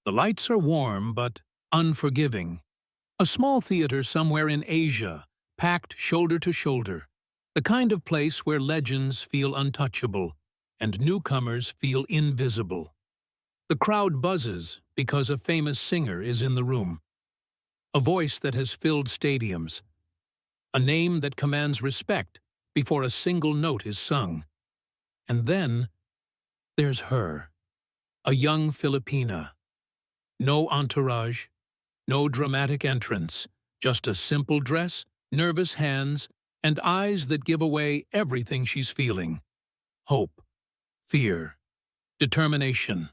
The lights are warm but unforgiving. A small theater somewhere in Asia, packed shoulder to shoulder. The kind of place where legends feel untouchable and newcomers feel invisible. The crowd buzzes because a famous singer is in the room. A voice that has filled stadiums. A name that commands respect before a single note is sung. And then there's her, a young Filipina. No entourage, no dramatic entrance, just a simple dress, nervous hands, and eyes that give away everything she's feeling. Hope, fear, determination.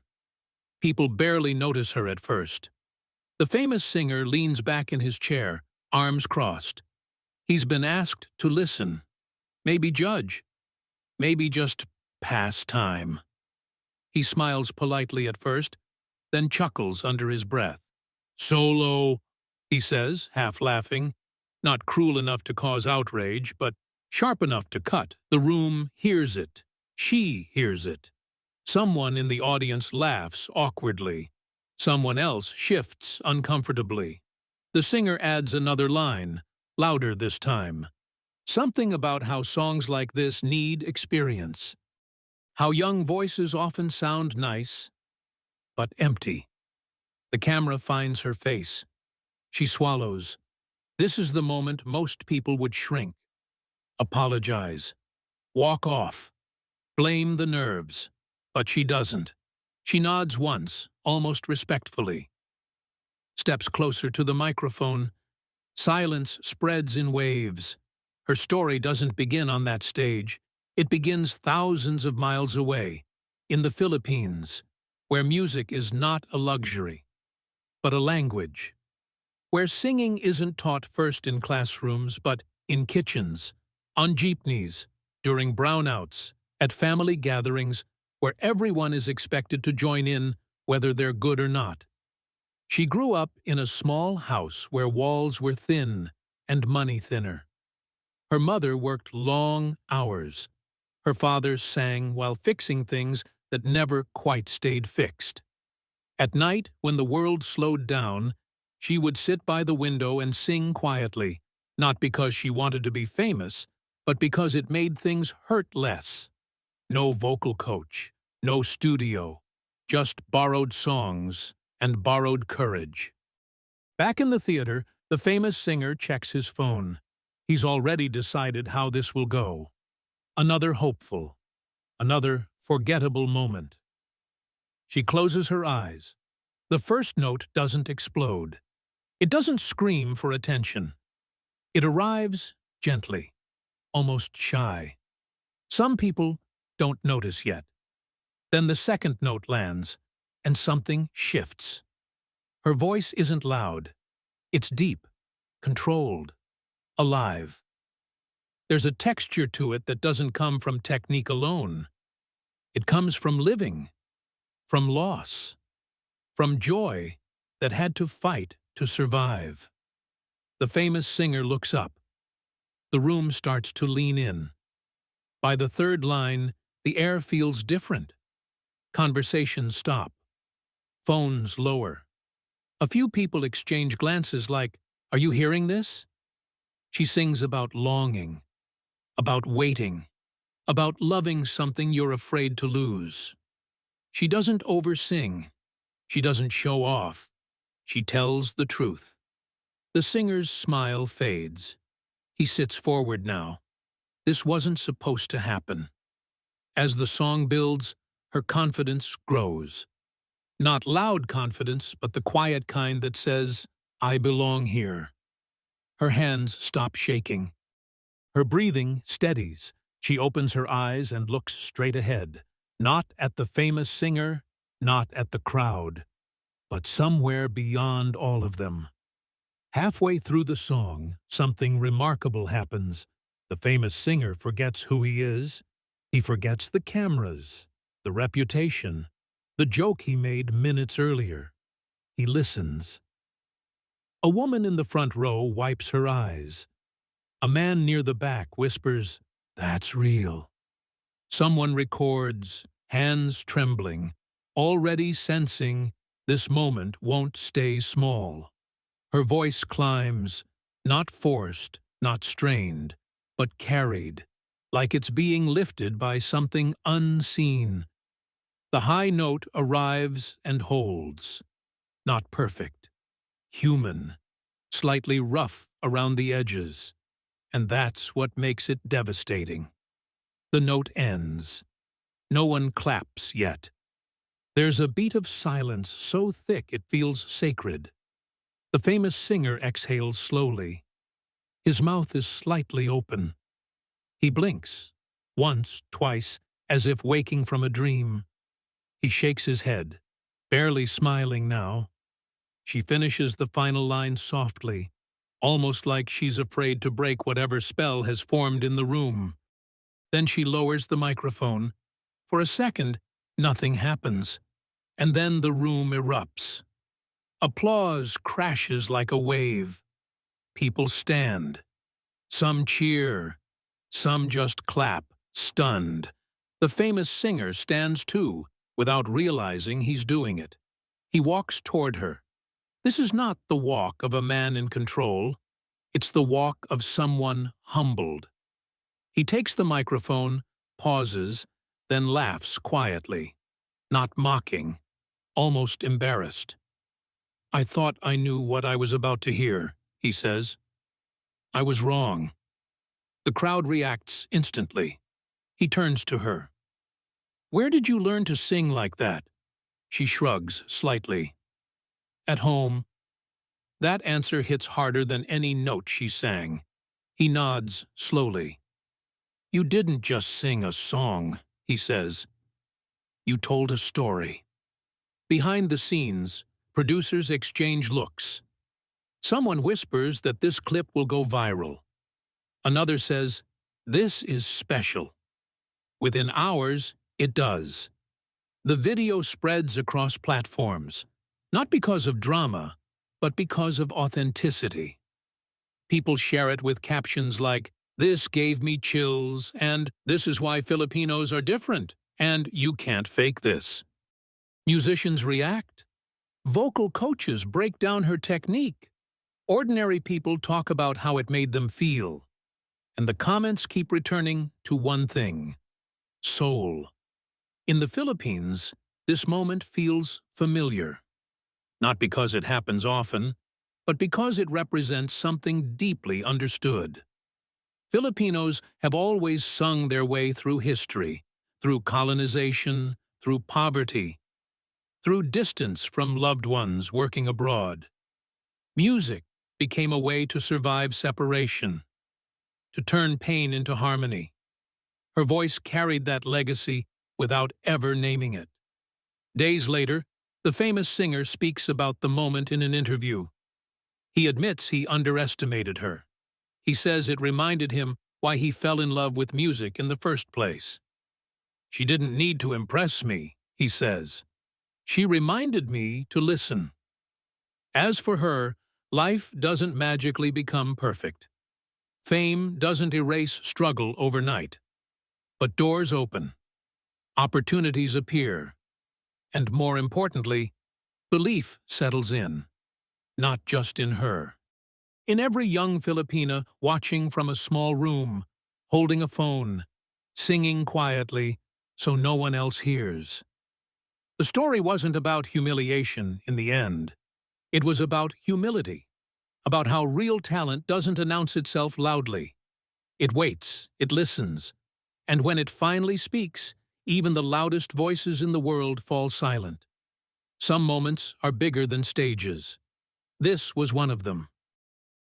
People barely notice her at first. The famous singer leans back in his chair, arms crossed. He's been asked to listen, maybe judge, maybe just pass time. He smiles politely at first, then chuckles under his breath. "Solo," he says, half laughing, not cruel enough to cause outrage, but sharp enough to cut. The room hears it. She hears it. Someone in the audience laughs awkwardly. Someone else shifts uncomfortably. The singer adds another line, louder this time. Something about how songs like this need experience. How young voices often sound nice, but empty. The camera finds her face. She swallows. This is the moment most people would shrink. Apologize. Walk off. Blame the nerves. But she doesn't. She nods once, almost respectfully. Steps closer to the microphone. Silence spreads in waves. Her story doesn't begin on that stage. It begins thousands of miles away, in the Philippines, where music is not a luxury, but a language. Where singing isn't taught first in classrooms, but in kitchens, on jeepneys, during brownouts, at family gatherings, where everyone is expected to join in, whether they're good or not. She grew up in a small house where walls were thin and money thinner. Her mother worked long hours. Her father sang while fixing things that never quite stayed fixed. At night, when the world slowed down, she would sit by the window and sing quietly, not because she wanted to be famous, but because it made things hurt less. No vocal coach, no studio, just borrowed songs and borrowed courage. Back in the theater, the famous singer checks his phone. He's already decided how this will go. Another hopeful, another forgettable moment. She closes her eyes. The first note doesn't explode. It doesn't scream for attention. It arrives gently, almost shy. Some people don't notice yet. Then the second note lands, and something shifts. Her voice isn't loud. It's deep, controlled, alive. There's a texture to it that doesn't come from technique alone. It comes from living, from loss, from joy that had to fight to survive. The famous singer looks up. The room starts to lean in. By the third line, the air feels different. Conversations stop. Phones lower. A few people exchange glances like, "Are you hearing this?" She sings about longing, about waiting, about loving something you're afraid to lose. She doesn't oversing. She doesn't show off. She tells the truth. The singer's smile fades. He sits forward now. This wasn't supposed to happen. As the song builds, her confidence grows. Not loud confidence, but the quiet kind that says, "I belong here." Her hands stop shaking. Her breathing steadies. She opens her eyes and looks straight ahead, not at the famous singer, not at the crowd, but somewhere beyond all of them. Halfway through the song, something remarkable happens. The famous singer forgets who he is. He forgets the cameras, the reputation, the joke he made minutes earlier. He listens. A woman in the front row wipes her eyes. A man near the back whispers, "That's real." Someone records, hands trembling, already sensing this moment won't stay small. Her voice climbs, not forced, not strained, but carried, like it's being lifted by something unseen. The high note arrives and holds. Not perfect. Human. Slightly rough around the edges. And that's what makes it devastating. The note ends. No one claps yet. There's a beat of silence so thick it feels sacred. The famous singer exhales slowly. His mouth is slightly open. He blinks, once, twice, as if waking from a dream. He shakes his head, barely smiling now. She finishes the final line softly, almost like she's afraid to break whatever spell has formed in the room. Then she lowers the microphone. For a second, nothing happens, and then the room erupts. Applause crashes like a wave. People stand. Some cheer. Some just clap, stunned. The famous singer stands too, without realizing he's doing it. He walks toward her. This is not the walk of a man in control. It's the walk of someone humbled. He takes the microphone, pauses, then laughs quietly, not mocking, almost embarrassed. "I thought I knew what I was about to hear," he says. "I was wrong." The crowd reacts instantly. He turns to her. "Where did you learn to sing like that?" She shrugs slightly. "At home." That answer hits harder than any note she sang. He nods slowly. "You didn't just sing a song," he says. "You told a story." Behind the scenes, producers exchange looks. Someone whispers that this clip will go viral. Another says, "This is special." Within hours, it does. The video spreads across platforms, not because of drama, but because of authenticity. People share it with captions like, "This gave me chills," and "This is why Filipinos are different," and "You can't fake this." Musicians react. Vocal coaches break down her technique. Ordinary people talk about how it made them feel. And the comments keep returning to one thing: soul. In the Philippines, this moment feels familiar. Not because it happens often, but because it represents something deeply understood. Filipinos have always sung their way through history, through colonization, through poverty, through distance from loved ones working abroad. Music became a way to survive separation, to turn pain into harmony. Her voice carried that legacy without ever naming it. Days later, the famous singer speaks about the moment in an interview. He admits he underestimated her. He says it reminded him why he fell in love with music in the first place. "She didn't need to impress me," he says. "She reminded me to listen." As for her, life doesn't magically become perfect. Fame doesn't erase struggle overnight. But doors open. Opportunities appear. And more importantly, belief settles in. Not just in her. In every young Filipina watching from a small room, holding a phone, singing quietly so no one else hears. The story wasn't about humiliation in the end. It was about humility, about how real talent doesn't announce itself loudly. It waits, it listens, and when it finally speaks, even the loudest voices in the world fall silent. Some moments are bigger than stages. This was one of them.